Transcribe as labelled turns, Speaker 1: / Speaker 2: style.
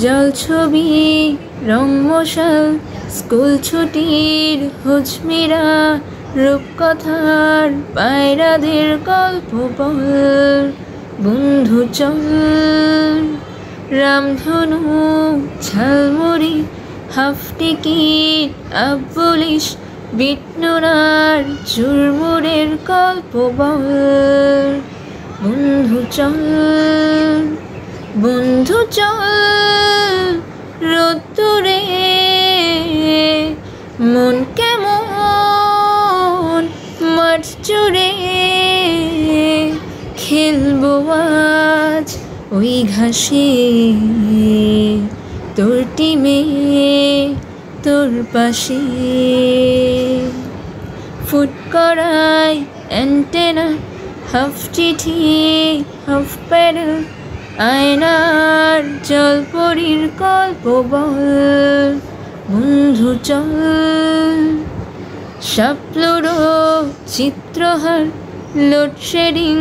Speaker 1: জল ছবি রং মশাল স্কুল ছুটির হুজমিরা রূপকথার পায়রাদের গল্প বল বন্ধু চল রামধনু ঝালমুড়ি হাফ টিকিট আব্বুলিশ বিটনুরার চুরমুরের গল্প বল বন্ধু চল বন্ধু চল রোদ্দুরে মন কেমন মাঠ জুড়ে খেলবো আজ ওই ঘাসে তোর টিমে তোর পাশে ফুট করাই অ্যান্টেনা হাফ চিঠি হাফ প্যাডেল আয়নার জলপরীর গল্প বল বন্ধু চল শাপলুরো চিত্রহার লোডশেডিং